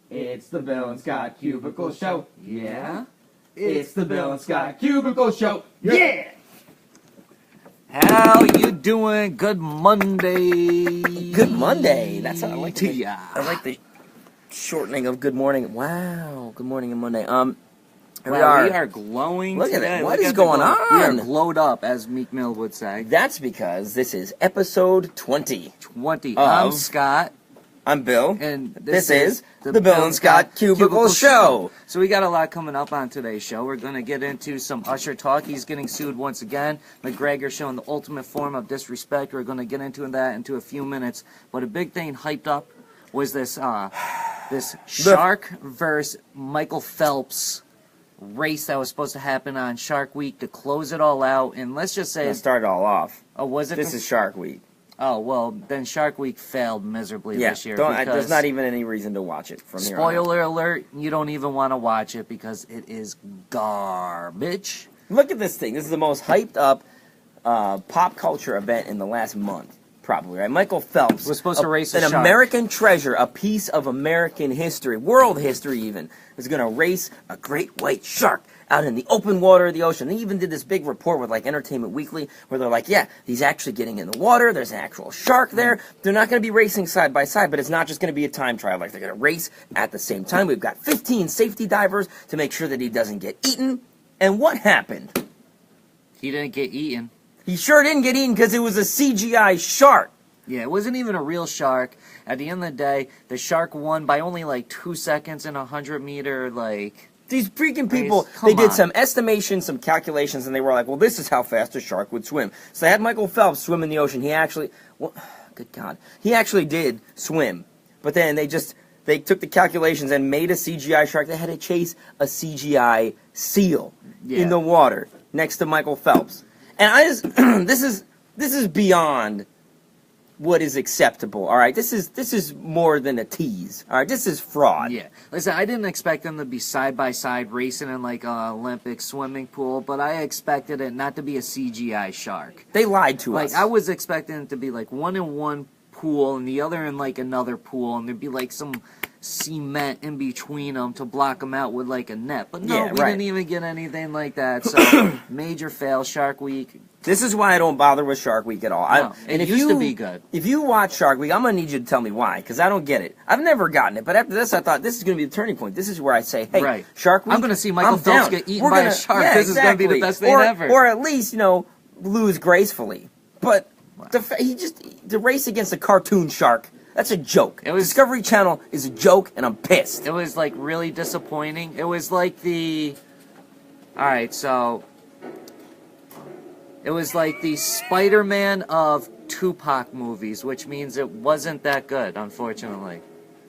It's the Bill and Scott Cubicle Show. Yeah? It's the Bill and Scott Cubicle Show. Yeah! How you doing? Good Monday. Good Monday. That's how I like to it. ya. I like the shortening of good morning. Wow. Good morning and Monday. Here we are glowing Look today. at it. What is going on? We are glowed up, as Meek Mill would say. That's because this is episode 20. 20. I'm Scott. I'm Bill. And this is the Bill and Scott Cubicle Show. So we got a lot coming up on today's show. We're going to get into some Usher talk. He's getting sued once again. McGregor's showing the ultimate form of disrespect. We're going to get into that into a few minutes. But a big thing hyped up was this this Shark versus Michael Phelps race that was supposed to happen on Shark Week to close it all out. And let's just say... Let's start it all off. Oh, was it? This is Shark Week. Oh, well, then Shark Week failed miserably this year. There's not even any reason to watch it from here on out. Spoiler alert, you don't even want to watch it because it is garbage. Look at this thing. This is the most hyped up pop culture event in the last month, probably, right? Michael Phelps was supposed to race a an shark. American treasure, a piece of American history, world history even, is going to race a great white shark out in the open water of the ocean. They even did this big report with, like, Entertainment Weekly, where they're like, yeah, he's actually getting in the water, there's an actual shark there. They're not going to be racing side by side, but it's not just going to be a time trial. Like, they're going to race at the same time. We've got 15 safety divers to make sure that he doesn't get eaten. And what happened? He didn't get eaten. He sure didn't get eaten because it was a CGI shark. Yeah, it wasn't even a real shark. At the end of the day, the shark won by only, like, 2 seconds in a 100-meter, like... These freaking people, they did some estimations, some calculations, and they were like, well, this is how fast a shark would swim. So they had Michael Phelps swim in the ocean. He actually, well, good God, he actually did swim. But then they took the calculations and made a CGI shark. They had to chase a CGI seal in the water next to Michael Phelps. And I just, this is beyond what is acceptable, all right? This is more than a tease, all right? This is fraud. Yeah. Listen, I didn't expect them to be side-by-side racing in, like, an Olympic swimming pool, but I expected it not to be a CGI shark. They lied to us. Like, I was expecting it to be, like, one in one pool and the other in, like, another pool, and there'd be, like, some cement in between them to block them out with, like, a net. But no, we didn't even get anything like that, so major fail, Shark Week. This is why I don't bother with Shark Week at all. No, it used to be good. If you watch Shark Week, I'm going to need you to tell me why, because I don't get it. I've never gotten it, but after this, I thought this is going to be the turning point. This is where I say, hey, Shark Week, I'm going to see Michael Phelps get eaten by a shark. Yeah, this is going to be the best thing ever. Or at least, lose gracefully. But the race against a cartoon shark, that's a joke. Discovery Channel is a joke, and I'm pissed. It was, like, really disappointing. It was like the... Alright, so... It was like the Spider-Man of Tupac movies, which means it wasn't that good, unfortunately.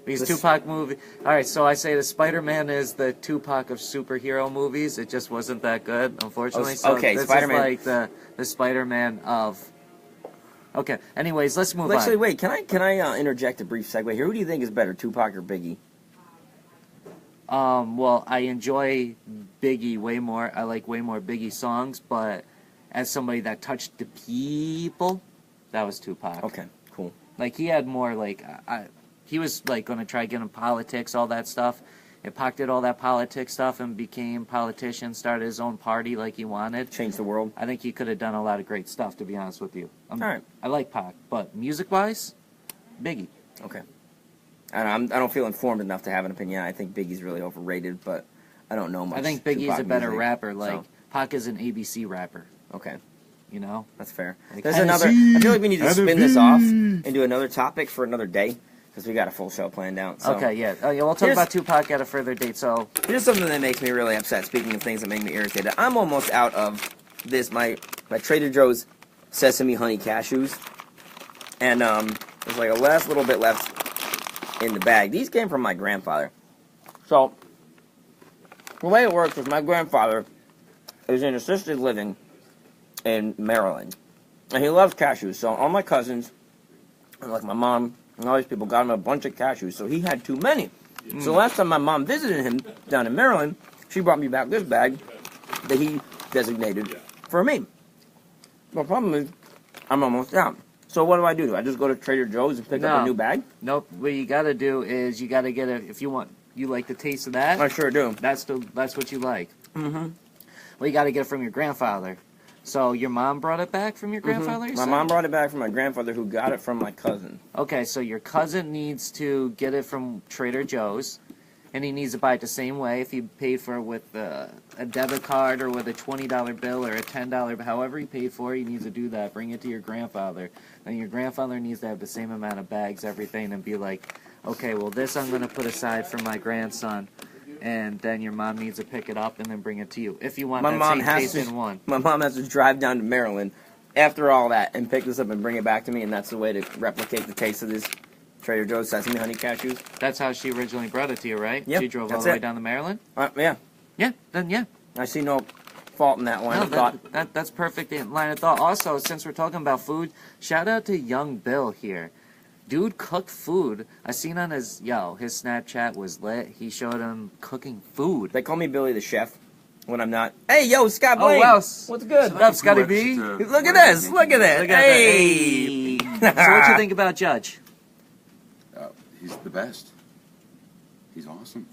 These Tupac movies... Alright, so I say the Spider-Man is the Tupac of superhero movies. It just wasn't that good, unfortunately. So okay, this Spider-Man. is like the Spider-Man of... Okay, anyways, let's move on. Actually, wait, can I interject a brief segue here? Who do you think is better, Tupac or Biggie? Well, I enjoy Biggie way more. I like way more Biggie songs, but as somebody that touched the people, that was Tupac. Okay, cool. Like, he had more, like, he was, like, going to try getting politics, all that stuff. And Pac did all that politics stuff and became politician, started his own party like he wanted. Changed the world. I think he could have done a lot of great stuff, to be honest with you. All right. I like Pac, but music-wise, Biggie. Okay. I don't feel informed enough to have an opinion. I think Biggie's really overrated, but I don't know much. I think Biggie's Tupac a better music, rapper. Like, so. Pac is an ABC rapper. Okay. You know? That's fair. Like, There's another... I feel like we need to spin this off and do another topic for another day, because we got a full show planned out. So. Okay, yeah. We'll talk about Tupac at a further date, so... Here's something that makes me really upset, speaking of things that make me irritated. I'm almost out of this, my Trader Joe's Sesame Honey Cashews. And, there's like a last little bit left in the bag. These came from my grandfather. So, the way it works is my grandfather is in assisted living in Maryland. And he loves cashews. So all my cousins, and like my mom, and all these people got him a bunch of cashews. So he had too many. So last time my mom visited him down in Maryland, she brought me back this bag that he designated for me. The problem is, I'm almost out. So what do I do? Do I just go to Trader Joe's and pick up a new bag? Nope. What you gotta do is you gotta get if you like the taste of that. I sure do. That's what you like. Mm-hmm. Well, you gotta get it from your grandfather. So your mom brought it back from your grandfather? My mom brought it back from my grandfather, who got it from my cousin. Okay, so your cousin needs to get it from Trader Joe's, and he needs to buy it the same way. If he paid for it with a debit card or with a $20 bill or a $10, however he paid for it, he needs to do that. Bring it to your grandfather. And your grandfather needs to have the same amount of bags, everything, and be like, okay, well, this I'm going to put aside for my grandson. And then your mom needs to pick it up and then bring it to you. If you want that same taste in one. My mom has to drive down to Maryland after all that and pick this up and bring it back to me, and that's the way to replicate the taste of this Trader Joe's Sesame Honey Cashews. That's how she originally brought it to you, right? Yep, She drove all the way down to Maryland? Yeah. Yeah, then yeah. I see no fault in that line of thought. That's perfect line of thought. Also, since we're talking about food, shout out to young Bill here. Dude cooked food. I seen on his Snapchat was lit. He showed him cooking food. They call me Billy the Chef when I'm not. Hey, yo, Scott Blaine. Oh, wow. What's good? What up, Scotty B? Look at this. Look at that. Hey. So what you think about Judge? He's the best. He's awesome.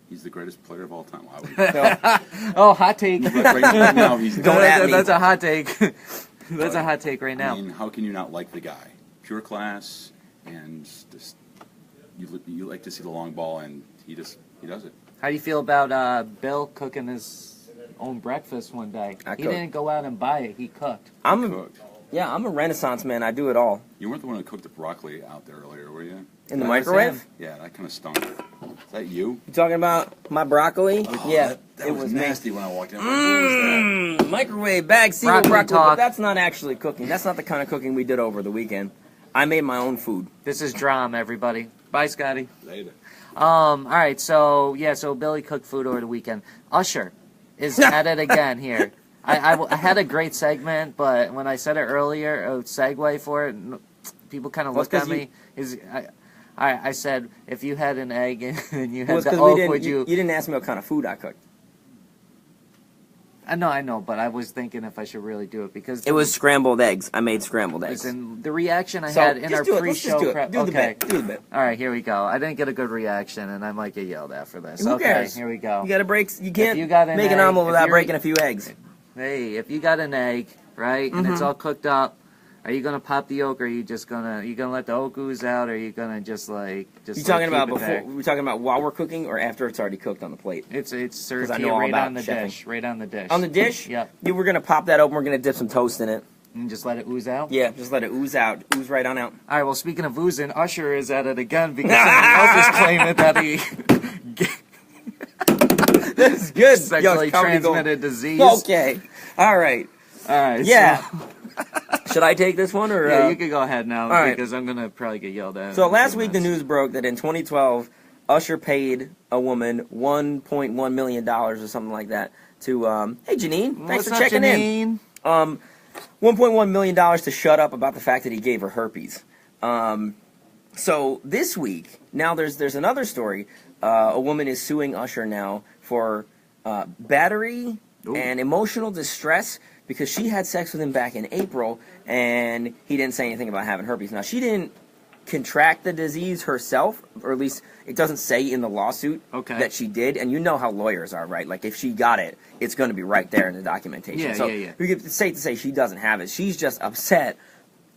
He's the greatest player of all time. Why would he? Oh, hot take. Right now, he's Don't at me. That's a hot take. That's a hot take right now. I mean, how can you not like the guy? Pure class, and just you like to see the long ball, and he does it. How do you feel about Bill cooking his own breakfast one day? He didn't go out and buy it. He cooked. I'm a Renaissance man. I do it all. You weren't the one who cooked the broccoli out there earlier, were you? In the microwave? Yeah, that kind of stunk. Is that you? You talking about my broccoli? Oh, yeah, that was nasty when I walked in. What was that? Microwave bag sealed Broccoli broccoli, talk. but that's not actually cooking. That's not the kind of cooking we did over the weekend. I made my own food. This is Drum, everybody. Bye, Scotty. Later. All right, so Billy cooked food over the weekend. Usher is at it again here. I had a great segment, but when I said it earlier, a segue for it, people kind of looked at me. I said, if you had an egg and you had the oak, would you... You didn't ask me what kind of food I cooked. I know, but I was thinking if I should really do it because... It was scrambled eggs. I made scrambled eggs. Listen, the reaction I had in our pre-show prep... Do the bit. All right, here we go. I didn't get a good reaction, and I might get yelled at for this. Who cares? Here we go. You got to break... You can't an make an omelet without breaking a few eggs. Hey, if you got an egg, right, and it's all cooked up, are you gonna pop the yolk, or are you just gonna let the yolk ooze out, or are you gonna just You talking about before? We're talking about while we're cooking, or after it's already cooked on the plate? It's served here right on the dish, right on the dish. On the dish? Yep. We're gonna pop that open. We're gonna dip some toast in it. And just let it ooze out? Yeah, just let it ooze out. Ooze right on out. All right, well, speaking of oozing, Usher is at it again because someone else is claiming that he... This is good. Sexually transmitted disease. Okay. All right. Yeah. So, should I take this one? Or yeah, you can go ahead now right. because I'm going to probably get yelled at. So last week the news broke that in 2012, Usher paid a woman $1.1 million or something like that to, hey Janine, thanks for checking in. $1.1 million to shut up about the fact that he gave her herpes. So this week, now there's another story. A woman is suing Usher now for battery and emotional distress because she had sex with him back in April and he didn't say anything about having herpes. Now, she didn't contract the disease herself, or at least it doesn't say in the lawsuit that she did. And you know how lawyers are, right? Like, if she got it, it's going to be right there in the documentation. It's safe to say she doesn't have it. She's just upset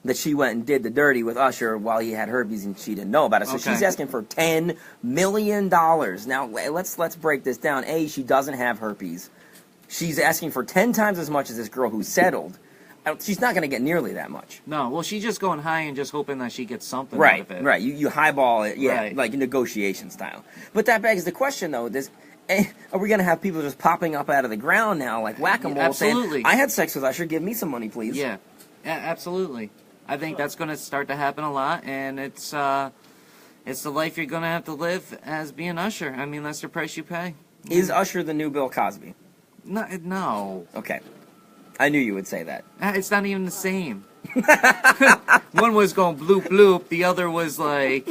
that she went and did the dirty with Usher while he had herpes and she didn't know about it. So she's asking for $10 million. Now, let's break this down. A, she doesn't have herpes. She's asking for 10 times as much as this girl who settled. She's not going to get nearly that much. No, well, she's just going high and just hoping that she gets something out of it. Right, you highball it, like negotiation style. But that begs the question, though, are we going to have people just popping up out of the ground now, like whack-a-mole, saying, I had sex with Usher, give me some money, please? Yeah, absolutely. I think that's going to start to happen a lot, and it's the life you're going to have to live as being Usher. I mean, that's the price you pay. Is Usher the new Bill Cosby? No. Okay. I knew you would say that. It's not even the same. One was going bloop bloop, the other was like...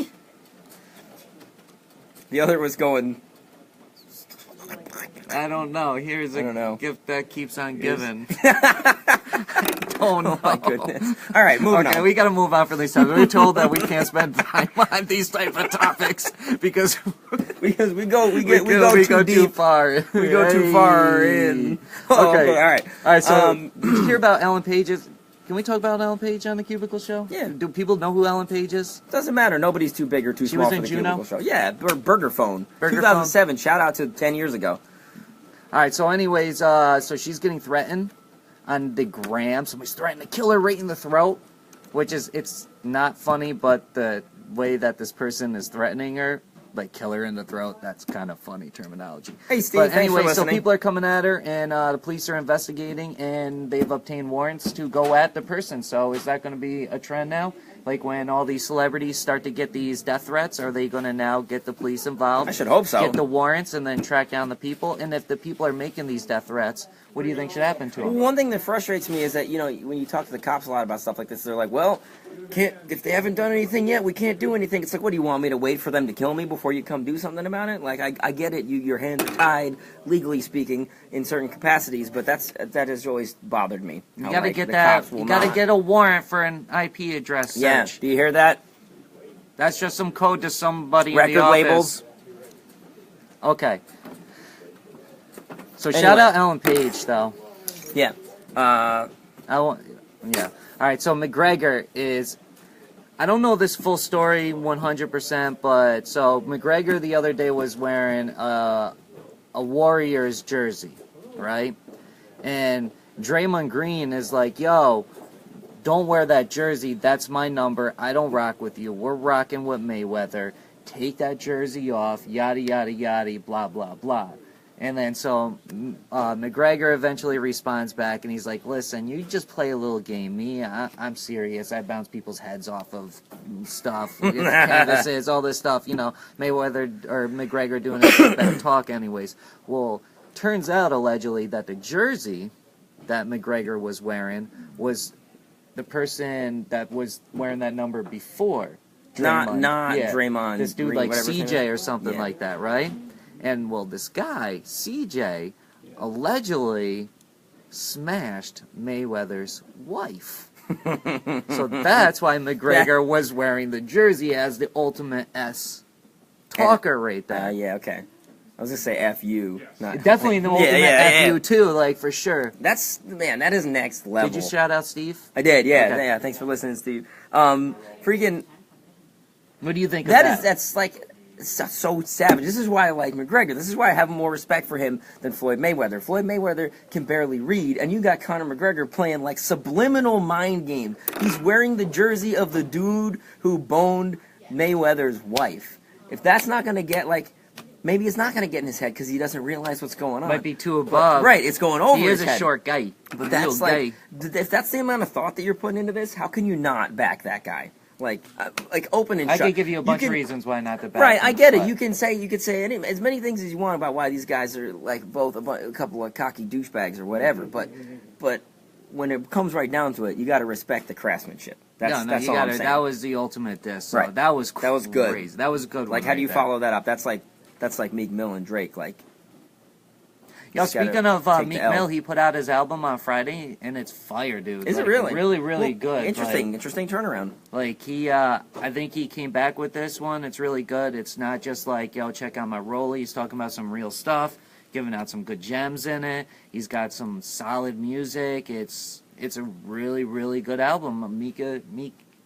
The other was going... I don't know. Here's a gift that keeps on giving. Oh my goodness. All right, moving Okay, on. we got to move on from these topics. We're told that we can't spend time on these type of topics because Because we go we too go too deep. far. We go too far in. Okay. All right. All right. So, did you hear about Ellen Page's? Can we talk about Ellen Page on the Cubicle Show? Yeah. Do people know who Ellen Page is? Doesn't matter. Nobody's too big or too She small was for in the Juno? Cubicle Show. Yeah, Burger Phone. Burger 2007. Shout out to 10 years ago. All right. So, anyways, so she's getting threatened on the gram. Somebody's threatening to kill her right in the throat, which is it's not funny, but the way that this person is threatening her, like kill her in the throat, that's kind of funny terminology. Hey, Steve, But thanks for anyway, so listening. people are coming at her, and the police are investigating, and they've obtained warrants to go at the person. So is that going to be a trend now? Like when all these celebrities start to get these death threats, are they going to now get the police involved? I should hope so. Get the warrants and then track down the people? And if the people are making these death threats, what do you think should happen to them? One thing that frustrates me is that, you know, when you talk to the cops a lot about stuff like this, they're like, well, if they haven't done anything yet, we can't do anything. It's like, what, do you want me to wait for them to kill me before you come do something about it? Like, I get it, your hands are tied, legally speaking, in certain capacities, but that has always bothered me. You How, gotta like, get the that. cops will You gotta not. get a warrant for an IP address search. Yeah, do you hear that? That's just some code to somebody in Record the office. labels. Okay. So Anyway. shout out Ellen Page though. Yeah. I want. Yeah. All right. So McGregor is. I don't know this full story 100%, but so McGregor the other day was wearing a Warriors jersey, right? And Draymond Green is like, "Yo, don't wear that jersey. That's my number. I don't rock with you. We're rocking with Mayweather. Take that jersey off. Yada yada yada. Blah blah blah." And then so McGregor eventually responds back, and he's like, "Listen, you just play a little game. Me, I'm serious. I bounce people's heads off of stuff, canvases, all this stuff. You know, Mayweather or McGregor doing that talk, anyways." Well, turns out allegedly that the jersey that McGregor was wearing was the person that was wearing that number before. Not Yeah. Draymond. This dude Green, like whatever his name CJ is. or something Yeah. like that, right? And well, this guy, CJ, allegedly smashed Mayweather's wife. So that's why McGregor was wearing the jersey as the ultimate S talker right there. Yeah, okay. I was gonna say F-U. Not Definitely the ultimate FU too, like for sure. Man, that is next level. Did you shout out Steve? I did, yeah. Okay. Yeah, thanks for listening, Steve. Freaking, What do you think of that? that's like, so savage. This is why I like McGregor. This is why I have more respect for him than Floyd Mayweather. Floyd Mayweather can barely read, and you got Conor McGregor playing like subliminal mind game. He's wearing the jersey of the dude who boned Mayweather's wife. If that's not gonna get like, maybe it's not gonna get in his head because he doesn't realize what's going on. Might be too above. Right, it's going over He his is a head. short guy. But that's Real like, guy. if that's the amount of thought that you're putting into this, how can you not back that guy? Like open and I shut. could give you a bunch of can- reasons why not to back Right, him, I get it. but- You could say as many things as you want about why these guys are like both a couple of cocky douchebags or whatever. But when it comes right down to it, you got to respect the craftsmanship. That's you all I'm gotta, saying. that was the ultimate diss. So Right. that was That was good. crazy. That was a good one. Like, how do you right there. follow that up? That's like Meek Mill and Drake. Like, you Yo, just gotta speaking of take the Meek L. Mill, he put out his album on Friday, and it's fire, dude. Is it Like, really? Really, really Well, good. Interesting turnaround. Like he, I think he came back with this one. It's really good. It's not just like, yo, check out my rollie. He's talking about some real stuff, giving out some good gems in it. He's got some solid music. It's a really, really good album. Meek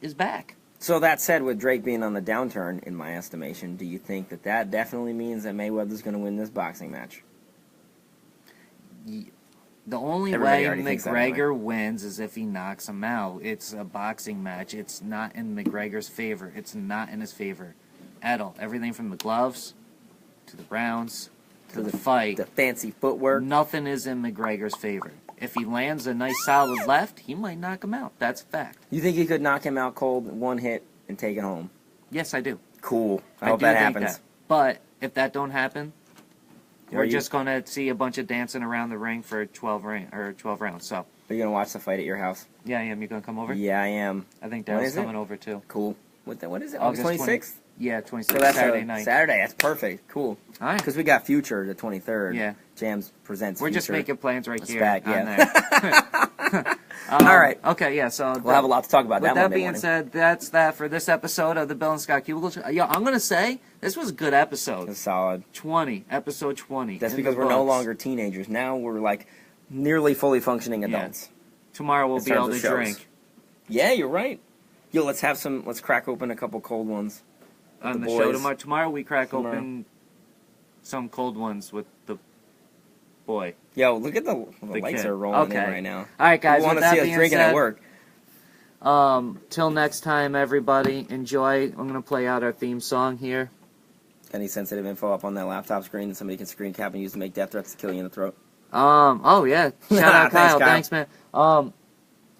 is back. So that said, with Drake being on the downturn, in my estimation, do you think that definitely means that Mayweather's going to win this boxing match? The only Everybody way already thinks that McGregor wins is if he knocks him out. It's a boxing match. It's not in McGregor's favor. It's not in his favor at all. Everything from the gloves to the rounds to the fight. The fancy footwork. Nothing is in McGregor's favor. If he lands a nice solid left, he might knock him out. That's a fact. You think he could knock him out cold, one hit, and take it home? Yes, I do. Cool. I I hope do that think happens. that. But if that don't happen, Are we're you- just going to see a bunch of dancing around the ring for 12 rounds. So, Are you going to watch the fight at your house? yeah, I am. You going to come over? Yeah, I am. I think When Daryl's is it? coming over too. Cool. What is it? August August 26th? Yeah, 26th, So that's Saturday a night. Saturday. That's perfect. Cool. All right. Because we got Future the 23rd. Yeah. Jams presents We're just Future. making plans right That's here back, on yeah. there. All right. Okay, yeah, so... We'll have a lot to talk about With that that Monday being morning. said, that's that for this episode of the Bill and Scott Cubicle Show. Yo, I'm going to say, this was a good episode. It's solid. 20. Episode 20. That's in because the we're no books. longer teenagers. Now we're like nearly fully functioning adults. Tomorrow we'll in be terms able of to shows. drink Yeah, you're right. Yo, let's crack open a couple cold ones. on the the show boys. tomorrow. Tomorrow we crack Tomorrow. open some cold ones with the boy. Yo, look at the lights kid. are rolling in Okay. right now. All right, guys. You want with to that see us being drinking said, at work? Till next time, everybody. Enjoy. I'm going to play out our theme song here. Any sensitive info up on that laptop screen that somebody can screen cap and use to make death threats to kill you in the throat? Oh yeah. Shout out Thanks, Kyle. Kyle. Thanks, man.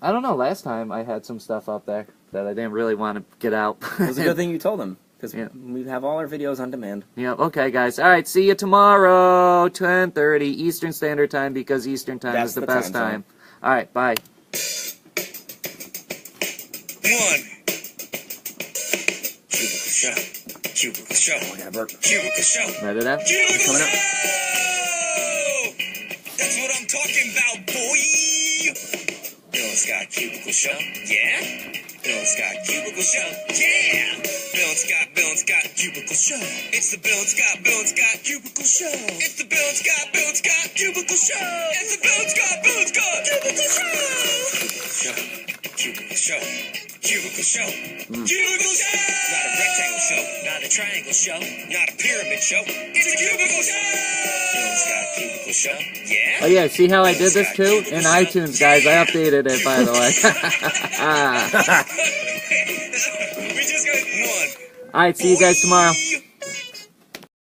I don't know. Last time I had some stuff up there that I didn't really want to get out. It was a good thing you told them, because Yeah. we have all our videos on demand. Yep. Okay, guys. All right. See you tomorrow, 10:30 Eastern Standard Time, because Eastern Time That's is the the best time zone. time. All right. Bye. One. Cubicle Show. Cubicle Show. I gotta burp. Cubicle Show. Ready to? Cubicle Coming up. Show! That's what I'm talking about, boy! Bill and Scott Cubicle Show. Yeah? Bill and Scott Cubicle Show. Yeah! Bill and Scott Cubicle Show. It's the Bill and Scott Cubicle Show. It's the Bill and Scott Cubicle Show. It's the Bill and Scott Cubicle Show. Cubicle Show. Cubicle Show. Cubicle Show. Not a rectangle show. Not a triangle show. Not a pyramid show. It's a cubicle show. Bill and Scott Cubicle Show. Yeah? Oh yeah. See how I did this too in iTunes, guys. I updated it, by the way. We just got one. All right. See you guys tomorrow.